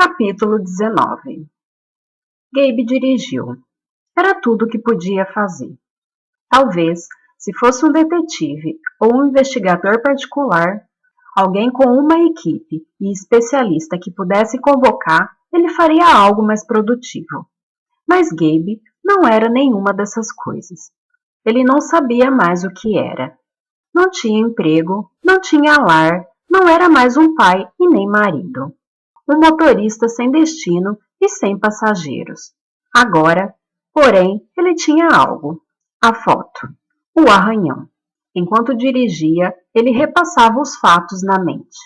Capítulo 19. Gabe dirigiu. Era tudo o que podia fazer. Talvez, se fosse um detetive ou um investigador particular, alguém com uma equipe e especialista que pudesse convocar, ele faria algo mais produtivo. Mas Gabe não era nenhuma dessas coisas. Ele não sabia mais o que era. Não tinha emprego, não tinha lar, não era mais um pai e nem marido. Um motorista sem destino e sem passageiros. Agora, porém, ele tinha algo. A foto. O arranhão. Enquanto dirigia, ele repassava os fatos na mente.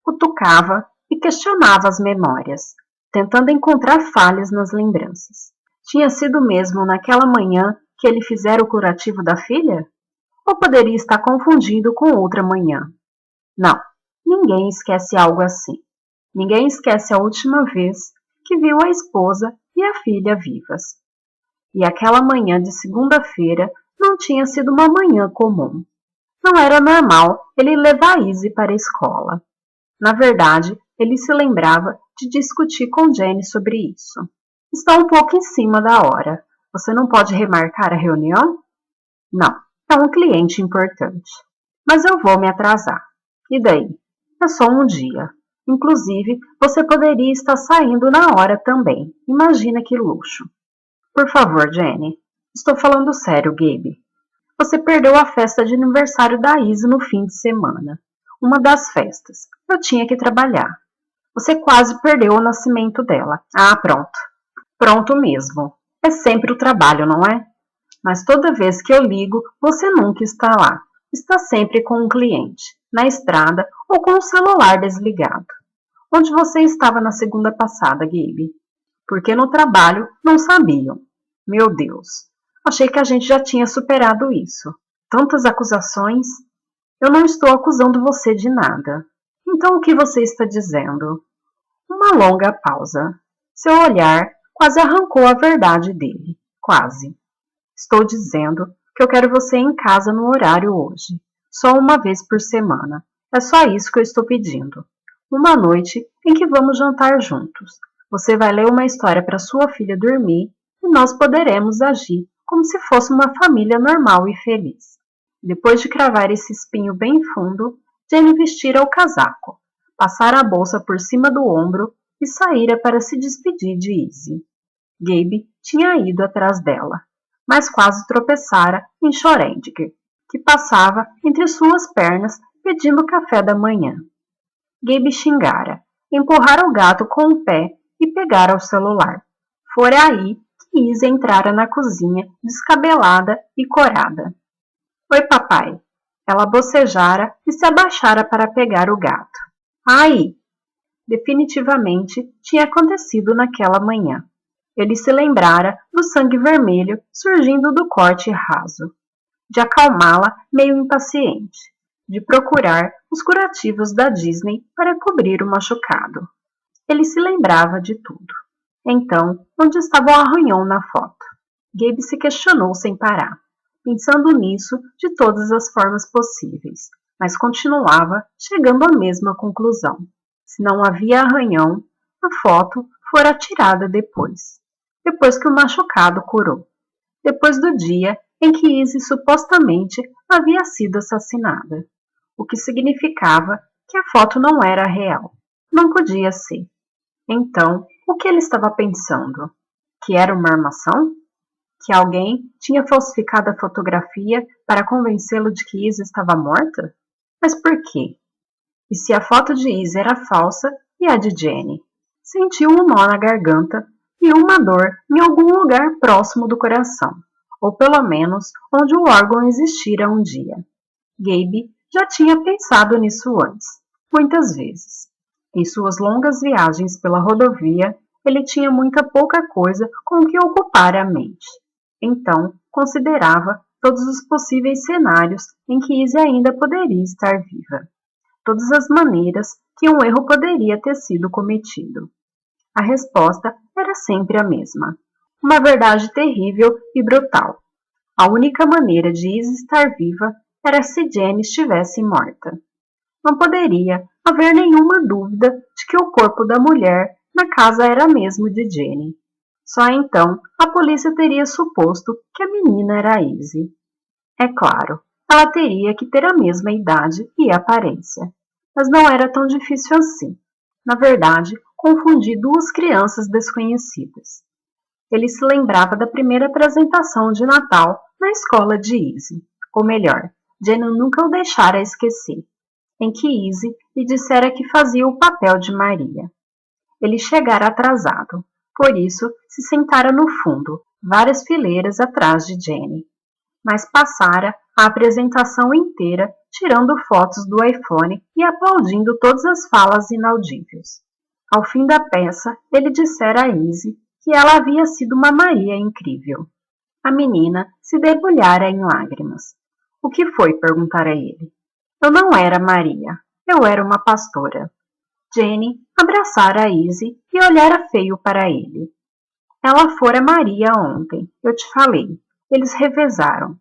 Cutucava e questionava as memórias, tentando encontrar falhas nas lembranças. Tinha sido mesmo naquela manhã que ele fizera o curativo da filha? Ou poderia estar confundindo com outra manhã? Não, ninguém esquece algo assim. Ninguém esquece a última vez que viu a esposa e a filha vivas. E aquela manhã de segunda-feira não tinha sido uma manhã comum. Não era normal ele levar a Izzy para a escola. Na verdade, ele se lembrava de discutir com Jenny sobre isso. Está um pouco em cima da hora. Você não pode remarcar a reunião? Não, é um cliente importante. Mas eu vou me atrasar. E daí? É só um dia. Inclusive, você poderia estar saindo na hora também. Imagina que luxo. Por favor, Jenny. Estou falando sério, Gabe. Você perdeu a festa de aniversário da Izzy no fim de semana. Uma das festas. Eu tinha que trabalhar. Você quase perdeu o nascimento dela. Ah, pronto. Pronto mesmo. É sempre o trabalho, não é? Mas toda vez que eu ligo, você nunca está lá. Está sempre com um cliente, na estrada ou com o celular desligado. Onde você estava na segunda passada, Gabe? Porque no trabalho não sabiam. Meu Deus, achei que a gente já tinha superado isso. Tantas acusações. Eu não estou acusando você de nada. Então o que você está dizendo? Uma longa pausa. Seu olhar quase arrancou a verdade dele. Quase. Estou dizendo que eu quero você em casa no horário hoje. Só uma vez por semana. É só isso que eu estou pedindo. Uma noite em que vamos jantar juntos. Você vai ler uma história para sua filha dormir e nós poderemos agir como se fosse uma família normal e feliz. Depois de cravar esse espinho bem fundo, Jenny vestira o casaco, passara a bolsa por cima do ombro e saíra para se despedir de Izzy. Gabe tinha ido atrás dela, mas quase tropeçara em Schrödinger, que passava entre suas pernas pedindo café da manhã. Gabe xingara, empurrara o gato com o pé e pegara o celular. Fora aí que Izzy entrara na cozinha, descabelada e corada. Oi, papai. Ela bocejara e se abaixara para pegar o gato. Ai! Definitivamente tinha acontecido naquela manhã. Ele se lembrara do sangue vermelho surgindo do corte raso, de acalmá-la meio impaciente, de procurar os curativos da Disney para cobrir o machucado. Ele se lembrava de tudo. Então, onde estava o arranhão na foto? Gabe se questionou sem parar, pensando nisso de todas as formas possíveis, mas continuava chegando à mesma conclusão. Se não havia arranhão, a foto fora tirada depois que o machucado curou, depois do dia em que Izzy supostamente havia sido assassinada, o que significava que a foto não era real. Não podia ser. Então, o que ele estava pensando? Que era uma armação? Que alguém tinha falsificado a fotografia para convencê-lo de que Izzy estava morta? Mas por quê? E se a foto de Izzy era falsa e a de Jenny? Sentiu um nó na garganta e uma dor em algum lugar próximo do coração, ou pelo menos onde o órgão existira um dia. Gabe já tinha pensado nisso antes, muitas vezes. Em suas longas viagens pela rodovia, ele tinha muita pouca coisa com que ocupar a mente. Então, considerava todos os possíveis cenários em que Izzy ainda poderia estar viva. Todas as maneiras que um erro poderia ter sido cometido. A resposta era sempre a mesma. Uma verdade terrível e brutal. A única maneira de Izzy estar viva era se Jenny estivesse morta. Não poderia haver nenhuma dúvida de que o corpo da mulher na casa era mesmo de Jenny. Só então a polícia teria suposto que a menina era Izzy. É claro, ela teria que ter a mesma idade e aparência, mas não era tão difícil assim. Na verdade, confundi duas crianças desconhecidas. Ele se lembrava da primeira apresentação de Natal na escola de Izzy, ou melhor, Jenny nunca o deixara esquecer, em que Izzy lhe dissera que fazia o papel de Maria. Ele chegara atrasado, por isso se sentara no fundo, várias fileiras atrás de Jenny, mas passara a apresentação inteira tirando fotos do iPhone e aplaudindo todas as falas inaudíveis. Ao fim da peça, ele dissera a Izzy que ela havia sido uma Maria incrível. A menina se debulhara em lágrimas. O que foi? Perguntara ele. Eu não era Maria, eu era uma pastora. Jenny abraçara a Izzy e olhara feio para ele. Ela fora Maria ontem, eu te falei. Eles revezaram.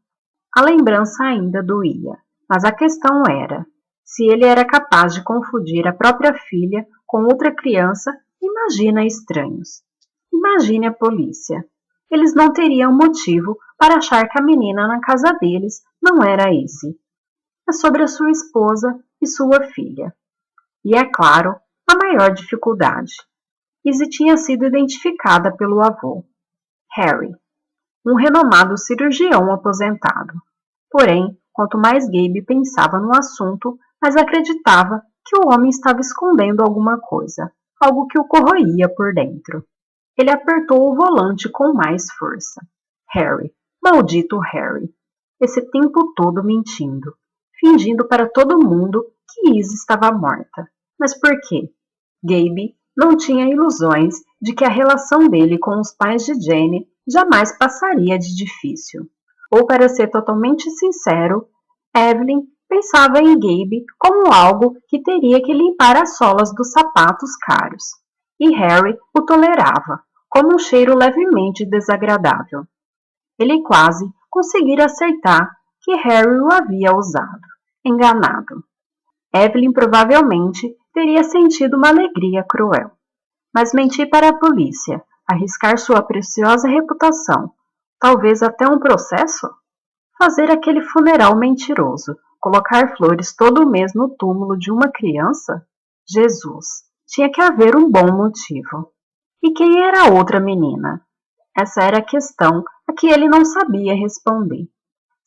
A lembrança ainda doía, mas a questão era, se ele era capaz de confundir a própria filha com outra criança, imagina estranhos. Imagine a polícia. Eles não teriam motivo para achar que a menina na casa deles não era Izzy. É sobre a sua esposa e sua filha. E é claro, a maior dificuldade. Izzy tinha sido identificada pelo avô, Harry, um renomado cirurgião aposentado. Porém, quanto mais Gabe pensava no assunto, mais acreditava que o homem estava escondendo alguma coisa, algo que o corroía por dentro. Ele apertou o volante com mais força. Harry, maldito Harry, esse tempo todo mentindo, fingindo para todo mundo que Izzy estava morta. Mas por quê? Gabe não tinha ilusões de que a relação dele com os pais de Jenny jamais passaria de difícil. Ou, para ser totalmente sincero, Evelyn pensava em Gabe como algo que teria que limpar as solas dos sapatos caros. E Harry o tolerava, como um cheiro levemente desagradável. Ele quase conseguira aceitar que Harry o havia usado, enganado. Evelyn provavelmente teria sentido uma alegria cruel. Mas mentir para a polícia, arriscar sua preciosa reputação, talvez até um processo? Fazer aquele funeral mentiroso, colocar flores todo mês no túmulo de uma criança? Jesus, tinha que haver um bom motivo. E quem era a outra menina? Essa era a questão a que ele não sabia responder.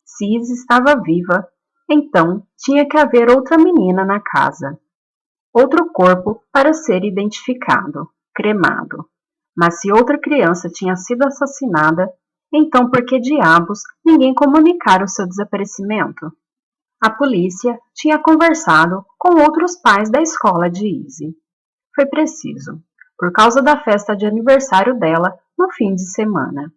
Se Izzy estava viva, então tinha que haver outra menina na casa. Outro corpo para ser identificado, cremado. Mas se outra criança tinha sido assassinada, então por que diabos ninguém comunicara o seu desaparecimento? A polícia tinha conversado com outros pais da escola de Izzy. Foi preciso, por causa da festa de aniversário dela no fim de semana.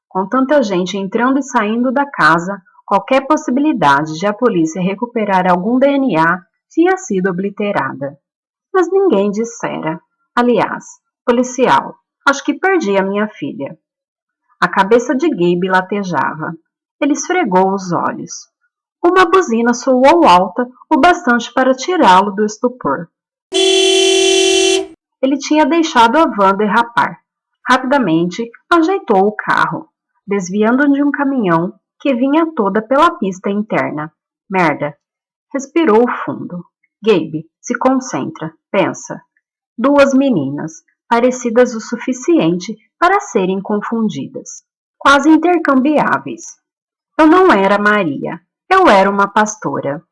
Com tanta gente entrando e saindo da casa, qualquer possibilidade de a polícia recuperar algum DNA tinha sido obliterada. Mas ninguém dissera. Aliás, policial, acho que perdi a minha filha. A cabeça de Gabe latejava. Ele esfregou os olhos. Uma buzina soou alta o bastante para tirá-lo do estupor. Ele tinha deixado a van derrapar. Rapidamente, ajeitou o carro, desviando de um caminhão que vinha toda pela pista interna. Merda! Respirou fundo. Gabe, se concentra, pensa. Duas meninas, parecidas o suficiente para serem confundidas, quase intercambiáveis. Eu não era Maria, eu era uma pastora.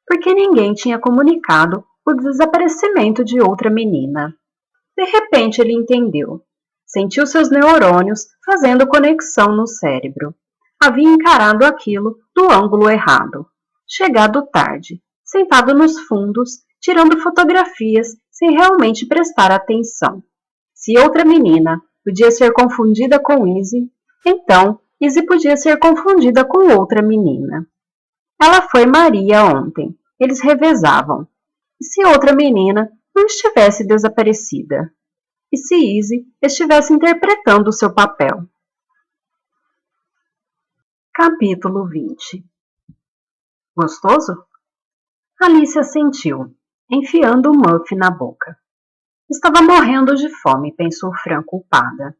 Porque ninguém tinha comunicado o desaparecimento de outra menina. De repente ele entendeu. Sentiu seus neurônios fazendo conexão no cérebro. Havia encarado aquilo do ângulo errado. Chegado tarde, sentado nos fundos, tirando fotografias sem realmente prestar atenção. Se outra menina podia ser confundida com Izzy, então Izzy podia ser confundida com outra menina. Ela foi Maria ontem. Eles revezavam. E se outra menina não estivesse desaparecida? E se Izzy estivesse interpretando o seu papel? Capítulo 20. Gostoso? Alice assentiu, enfiando o muff na boca. Estava morrendo de fome, pensou Fran culpada.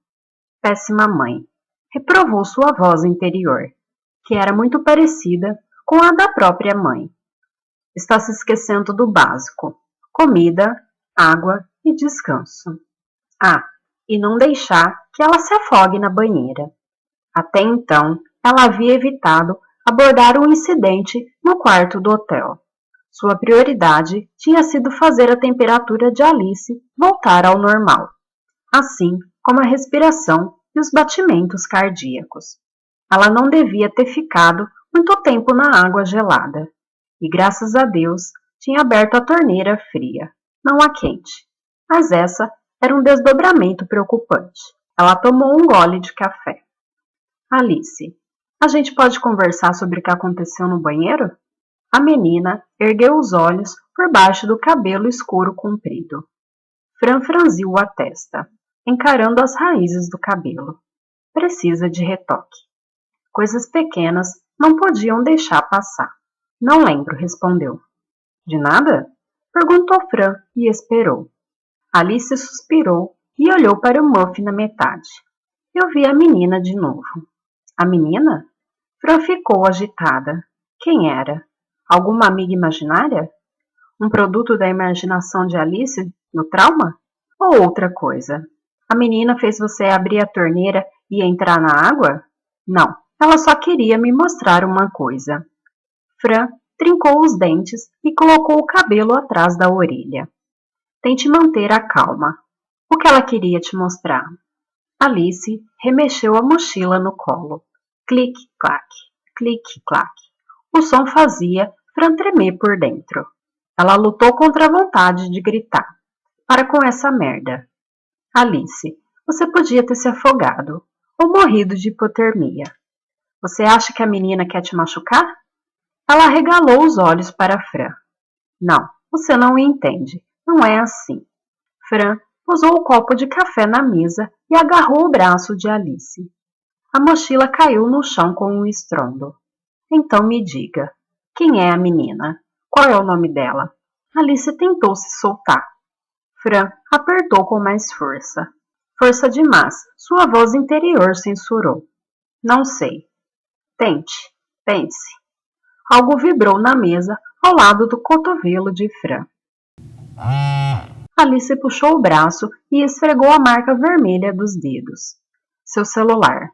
Péssima mãe. Reprovou sua voz interior, que era muito parecida com a da própria mãe. Está se esquecendo do básico: comida, água e descanso. Ah, e não deixar que ela se afogue na banheira. Até então, ela havia evitado abordar o incidente no quarto do hotel. Sua prioridade tinha sido fazer a temperatura de Alice voltar ao normal, assim como a respiração e os batimentos cardíacos. Ela não devia ter ficado muito tempo na água gelada, e graças a Deus tinha aberto a torneira fria, não a quente. Mas essa era um desdobramento preocupante. Ela tomou um gole de café. Alice, a gente pode conversar sobre o que aconteceu no banheiro? A menina ergueu os olhos por baixo do cabelo escuro comprido. Fran franziu a testa, encarando as raízes do cabelo. Precisa de retoque. Coisas pequenas não podiam deixar passar. Não lembro, respondeu. De nada? Perguntou Fran e esperou. Alice suspirou e olhou para o muff na metade. Eu vi a menina de novo. A menina? Fran ficou agitada. Quem era? Alguma amiga imaginária? Um produto da imaginação de Alice no trauma? Ou outra coisa? A menina fez você abrir a torneira e entrar na água? Não, ela só queria me mostrar uma coisa. Fran trincou os dentes e colocou o cabelo atrás da orelha. Tente manter a calma. O que ela queria te mostrar? Alice remexeu a mochila no colo. Clique-clac, clique-clac. O som fazia Fran tremer por dentro. Ela lutou contra a vontade de gritar. Para com essa merda. Alice, você podia ter se afogado ou morrido de hipotermia. Você acha que a menina quer te machucar? Ela arregalou os olhos para Fran. Não, você não entende. Não é assim. Fran posou o copo de café na mesa e agarrou o braço de Alice. A mochila caiu no chão com um estrondo. Então me diga, quem é a menina? Qual é o nome dela? Alice tentou se soltar. Fran apertou com mais força. Força demais, sua voz interior censurou. Não sei. Tente, pense. Algo vibrou na mesa ao lado do cotovelo de Fran. Alice puxou o braço e esfregou a marca vermelha dos dedos. Seu celular.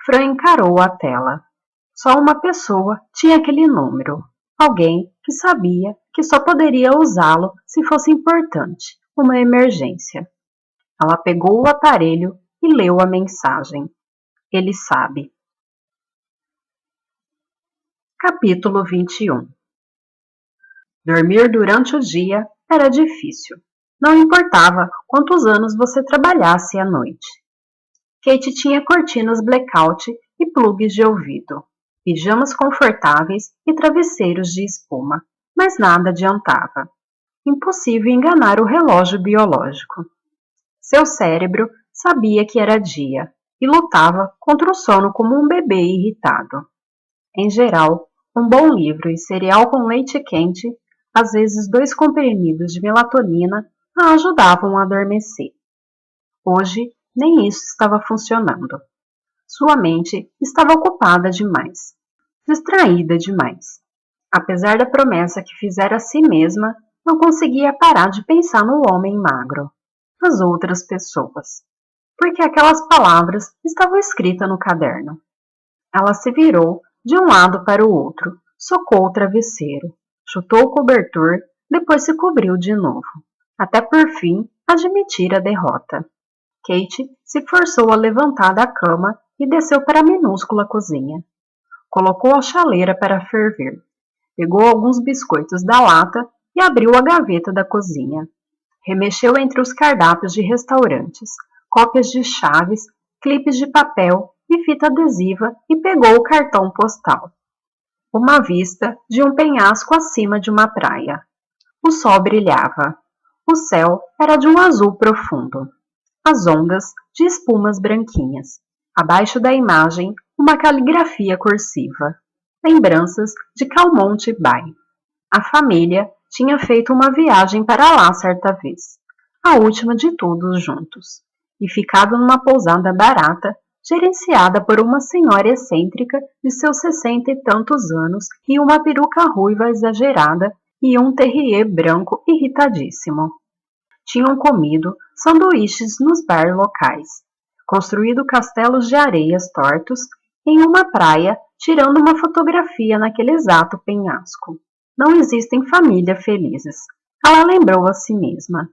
Fran encarou a tela. Só uma pessoa tinha aquele número. Alguém que sabia que só poderia usá-lo se fosse importante, uma emergência. Ela pegou o aparelho e leu a mensagem. Ele sabe. Capítulo 21. Dormir durante o dia era difícil. Não importava quantos anos você trabalhasse à noite. Kate tinha cortinas blackout e plugs de ouvido, pijamas confortáveis e travesseiros de espuma, mas nada adiantava. Impossível enganar o relógio biológico. Seu cérebro sabia que era dia e lutava contra o sono como um bebê irritado. Em geral, um bom livro e cereal com leite quente, às vezes 2 comprimidos de melatonina, a ajudavam a adormecer. Hoje, nem isso estava funcionando. Sua mente estava ocupada demais, distraída demais. Apesar da promessa que fizera a si mesma, não conseguia parar de pensar no homem magro, nas outras pessoas, porque aquelas palavras estavam escritas no caderno. Ela se virou de um lado para o outro, socou o travesseiro, chutou o cobertor, depois se cobriu de novo, até por fim admitir a derrota. Kate se forçou a levantar da cama e desceu para a minúscula cozinha. Colocou a chaleira para ferver, pegou alguns biscoitos da lata e abriu a gaveta da cozinha. Remexeu entre os cardápios de restaurantes, cópias de chaves, clipes de papel e fita adesiva e pegou o cartão postal. Uma vista de um penhasco acima de uma praia. O sol brilhava. O céu era de um azul profundo. As ondas de espumas branquinhas. Abaixo da imagem, uma caligrafia cursiva. Lembranças de Calmonte Bay. A família tinha feito uma viagem para lá certa vez. a última de todos juntos, e ficado numa pousada barata, gerenciada por uma senhora excêntrica de seus 60 e tantos anos e uma peruca ruiva exagerada e um terrier branco irritadíssimo. Tinham comido sanduíches nos bar locais, construído castelos de areias tortos em uma praia, tirando uma fotografia naquele exato penhasco. Não existem famílias felizes, ela lembrou a si mesma.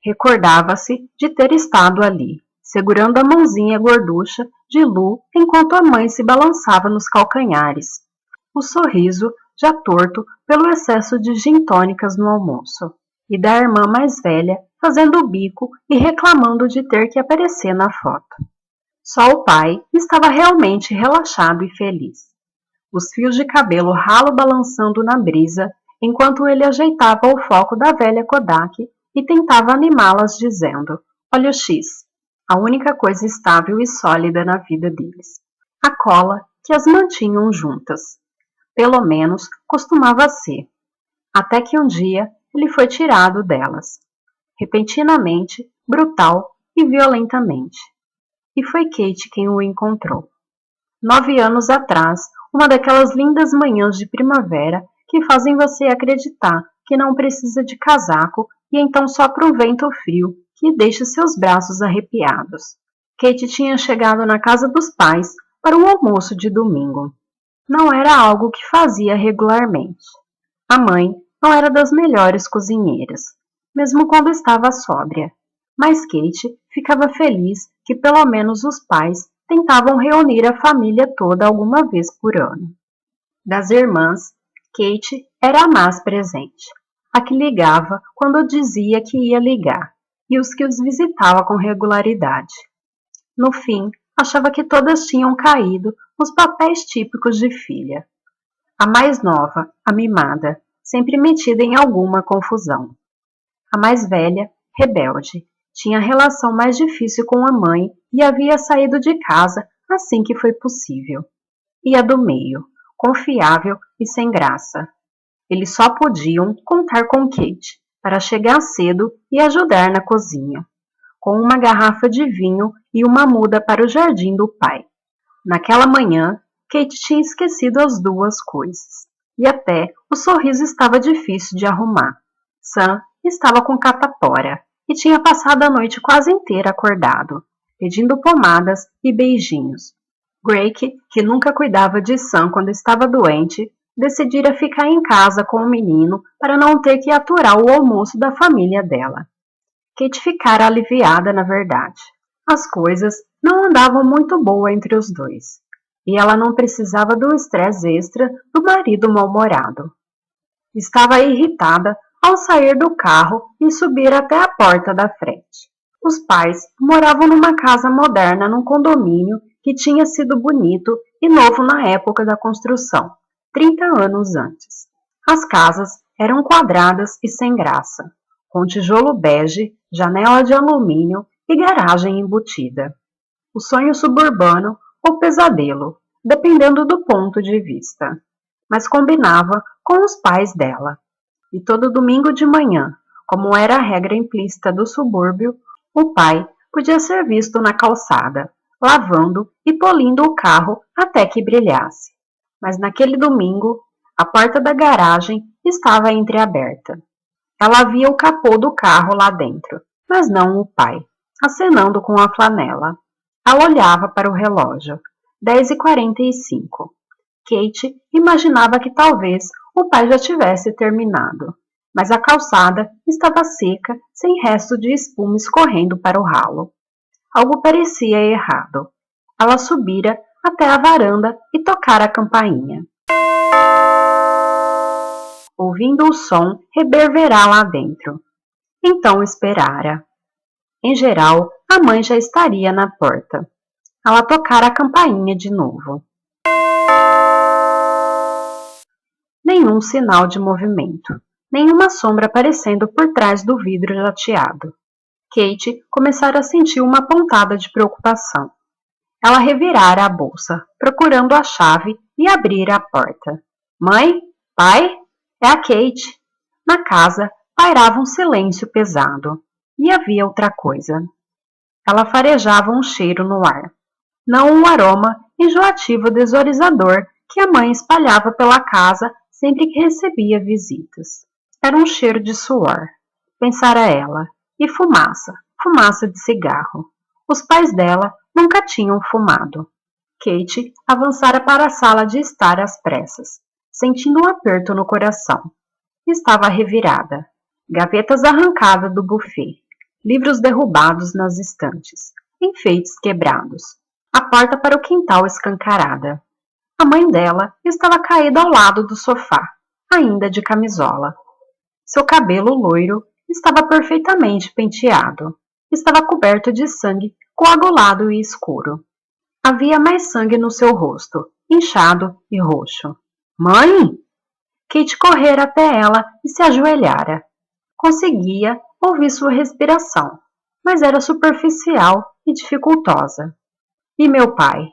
Recordava-se de ter estado ali, segurando a mãozinha gorducha de Lu enquanto a mãe se balançava nos calcanhares. O sorriso já torto pelo excesso de gin-tônicas no almoço, e da irmã mais velha fazendo o bico e reclamando de ter que aparecer na foto. Só o pai estava realmente relaxado e feliz. Os fios de cabelo ralo balançando na brisa, enquanto ele ajeitava o foco da velha Kodak e tentava animá-las dizendo: "Olha o X", a única coisa estável e sólida na vida deles. A cola que as mantinham juntas. Pelo menos costumava ser. Até que um dia ele foi tirado delas. Repentinamente, brutal e violentamente. E foi Kate quem o encontrou. 9 anos atrás, uma daquelas lindas manhãs de primavera que fazem você acreditar que não precisa de casaco e então sopra um vento frio que deixa seus braços arrepiados. Kate tinha chegado na casa dos pais para um almoço de domingo. Não era algo que fazia regularmente. A mãe não era das melhores cozinheiras, mesmo quando estava sóbria, mas Kate ficava feliz que pelo menos os pais tentavam reunir a família toda alguma vez por ano. Das irmãs, Kate era a mais presente, a que ligava quando dizia que ia ligar, e os que os visitava com regularidade. No fim, achava que todas tinham caído nos papéis típicos de filha. A mais nova, a mimada, sempre metida em alguma confusão. A mais velha, rebelde, tinha relação mais difícil com a mãe e havia saído de casa assim que foi possível. E a do meio, confiável e sem graça. Eles só podiam contar com Kate para chegar cedo e ajudar na cozinha, com uma garrafa de vinho e uma muda para o jardim do pai. Naquela manhã, Kate tinha esquecido as duas coisas. E até o sorriso estava difícil de arrumar. Sam estava com catapora e tinha passado a noite quase inteira acordado, pedindo pomadas e beijinhos. Drake, que nunca cuidava de Sam quando estava doente, decidira ficar em casa com o menino para não ter que aturar o almoço da família dela. Kate ficara aliviada, na verdade. As coisas não andavam muito boa entre os dois, e ela não precisava do estresse extra do marido mal-humorado. Estava irritada ao sair do carro e subir até a porta da frente. Os pais moravam numa casa moderna num condomínio que tinha sido bonito e novo na época da construção, 30 anos antes. As casas eram quadradas e sem graça, com tijolo bege, janela de alumínio e garagem embutida. O sonho suburbano ou pesadelo, dependendo do ponto de vista. Mas combinava com os pais dela. E todo domingo de manhã, como era a regra implícita do subúrbio, o pai podia ser visto na calçada, lavando e polindo o carro até que brilhasse. Mas naquele domingo, a porta da garagem estava entreaberta. Ela via o capô do carro lá dentro, mas não o pai, acenando com a flanela. Ela olhava para o relógio. 10h45. Kate imaginava que talvez o pai já tivesse terminado, mas a calçada estava seca, sem resto de espuma escorrendo para o ralo. Algo parecia errado. Ela subira até a varanda e tocara a campainha. Ouvindo o som reverberar lá dentro. Então esperara. Em geral, a mãe já estaria na porta. Ela tocara a campainha de novo. Nenhum sinal de movimento, nenhuma sombra aparecendo por trás do vidro lateado. Kate começara a sentir uma pontada de preocupação. Ela revirara a bolsa, procurando a chave e abrira a porta. Mãe? Pai? É a Kate. Na casa pairava um silêncio pesado. E havia outra coisa. Ela farejava um cheiro no ar. Não um aroma enjoativo desodorizador que a mãe espalhava pela casa sempre que recebia visitas. Era um cheiro de suor, pensara ela, e fumaça, fumaça de cigarro. Os pais dela nunca tinham fumado. Kate avançara para a sala de estar às pressas, sentindo um aperto no coração. Estava revirada. Gavetas arrancadas do buffet, livros derrubados nas estantes, enfeites quebrados, a porta para o quintal escancarada. A mãe dela estava caída ao lado do sofá, ainda de camisola. Seu cabelo loiro estava perfeitamente penteado. Estava coberto de sangue coagulado e escuro. Havia mais sangue no seu rosto, inchado e roxo. Mãe! Kate correra até ela e se ajoelhara. Conseguia ouvir sua respiração, mas era superficial e dificultosa. E meu pai?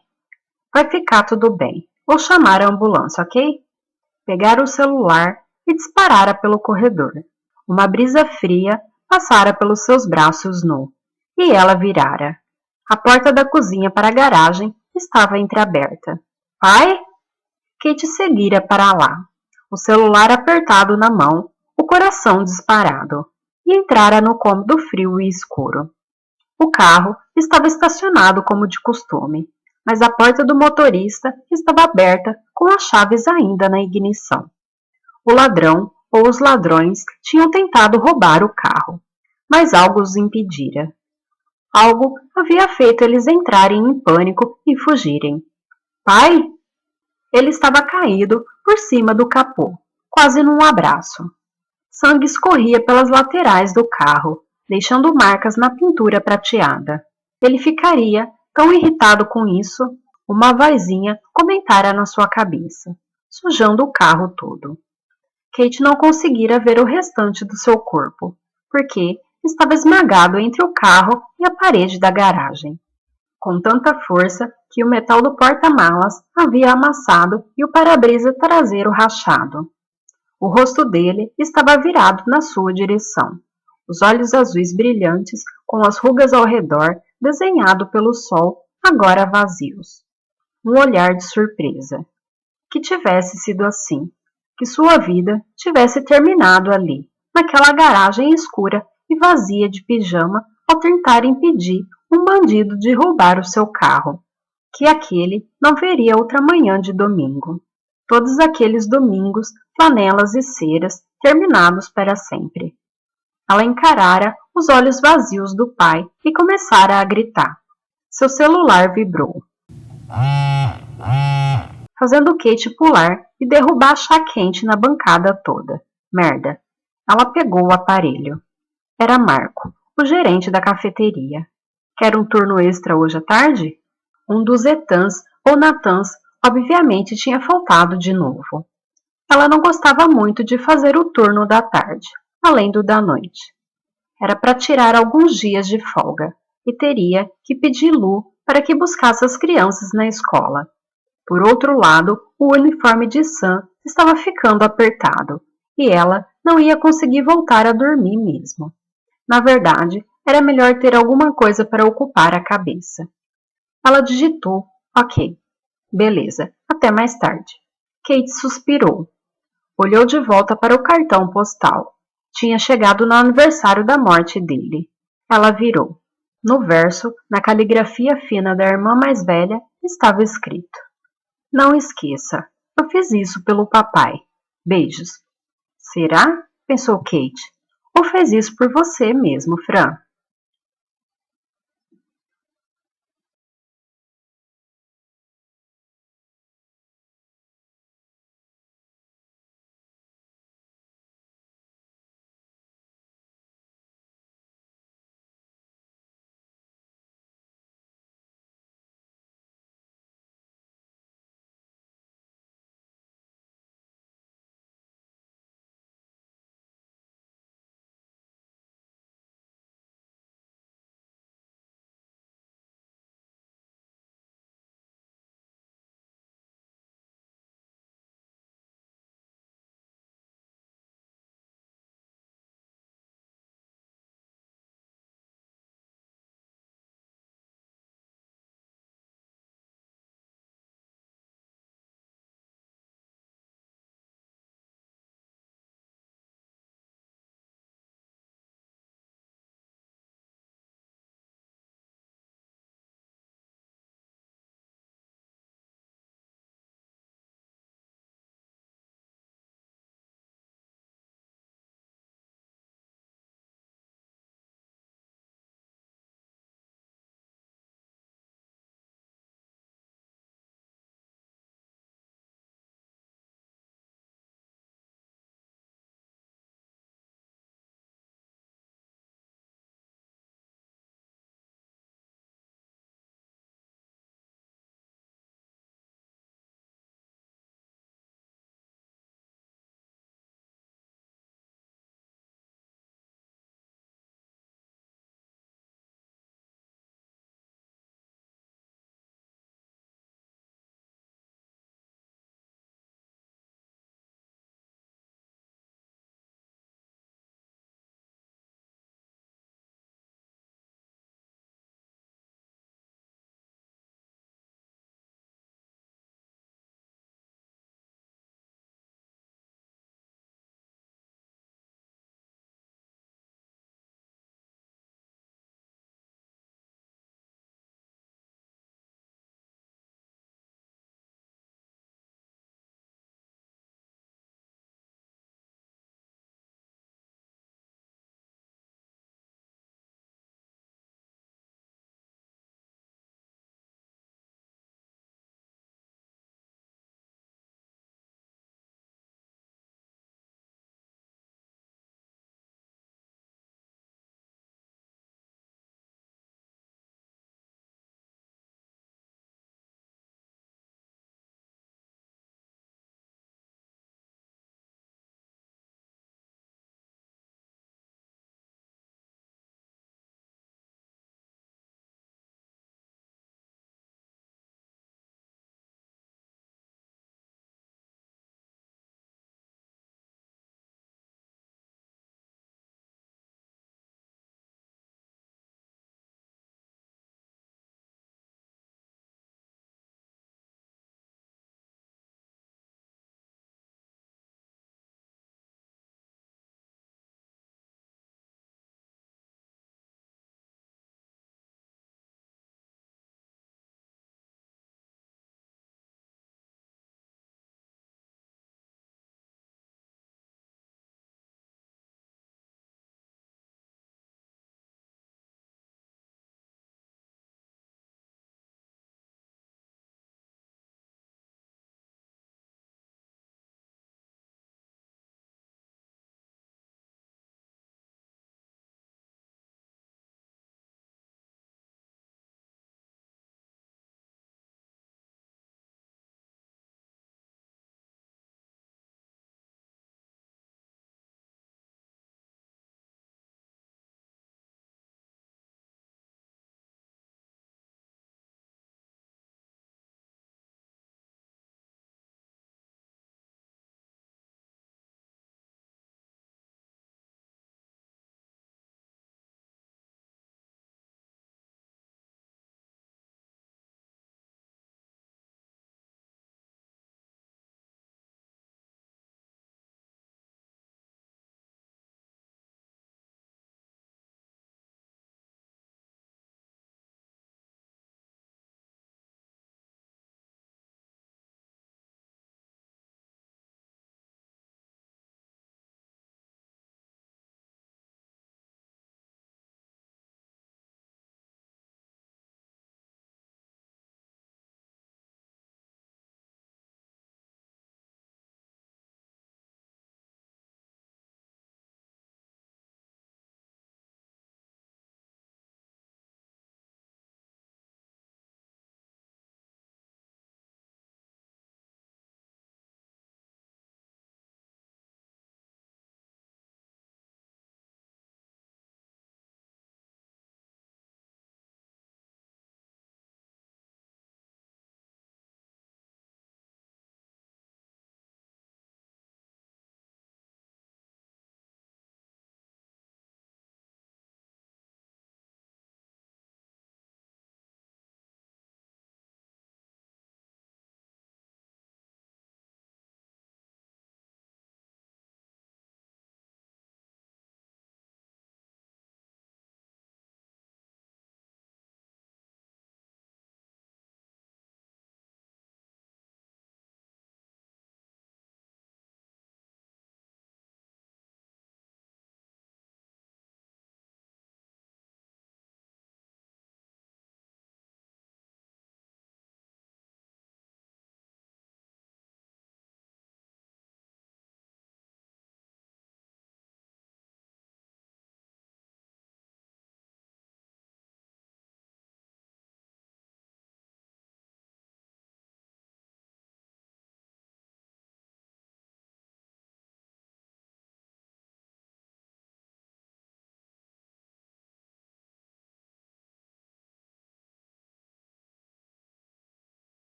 Vai ficar tudo bem. Vou chamar a ambulância, ok? Pegara o celular e disparara pelo corredor. Uma brisa fria passara pelos seus braços nus, e ela virara. A porta da cozinha para a garagem estava entreaberta. Pai? Kate seguira para lá, o celular apertado na mão, o coração disparado, e entrara no cômodo frio e escuro. O carro estava estacionado como de costume, mas a porta do motorista estava aberta com as chaves ainda na ignição. O ladrão ou os ladrões tinham tentado roubar o carro, mas algo os impedira. Algo havia feito eles entrarem em pânico e fugirem. Pai? Ele estava caído por cima do capô, quase num abraço. Sangue escorria pelas laterais do carro, deixando marcas na pintura prateada. Ele ficaria tão irritado com isso, uma vozinha comentara na sua cabeça, sujando o carro todo. Kate não conseguira ver o restante do seu corpo, porque estava esmagado entre o carro e a parede da garagem, com tanta força que o metal do porta-malas havia amassado e o para-brisa traseiro rachado. O rosto dele estava virado na sua direção, os olhos azuis brilhantes, com as rugas ao redor, desenhado pelo sol, agora vazios. Um olhar de surpresa. Que tivesse sido assim, que sua vida tivesse terminado ali, naquela garagem escura e vazia de pijama, ao tentar impedir um bandido de roubar o seu carro, que aquele não veria outra manhã de domingo. Todos aqueles domingos, flanelas e ceras, terminados para sempre. Ela encarara os olhos vazios do pai e começara a gritar. Seu celular vibrou, fazendo Kate pular e derrubar chá quente na bancada toda. Merda. Ela pegou o aparelho. Era Marco, o gerente da cafeteria. Quer um turno extra hoje à tarde? Um dos Etans ou Natans obviamente tinha faltado de novo. Ela não gostava muito de fazer o turno da tarde, além do da noite. Era para tirar alguns dias de folga e teria que pedir Lu para que buscasse as crianças na escola. Por outro lado, o uniforme de Sam estava ficando apertado e ela não ia conseguir voltar a dormir mesmo. Na verdade, era melhor ter alguma coisa para ocupar a cabeça. Ela digitou, ok, beleza, até mais tarde. Kate suspirou. Olhou de volta para o cartão postal. Tinha chegado no aniversário da morte dele. Ela virou. No verso, na caligrafia fina da irmã mais velha, estava escrito: Não esqueça, eu fiz isso pelo papai. Beijos. Será? Pensou Kate. Ou fez isso por você mesmo, Fran?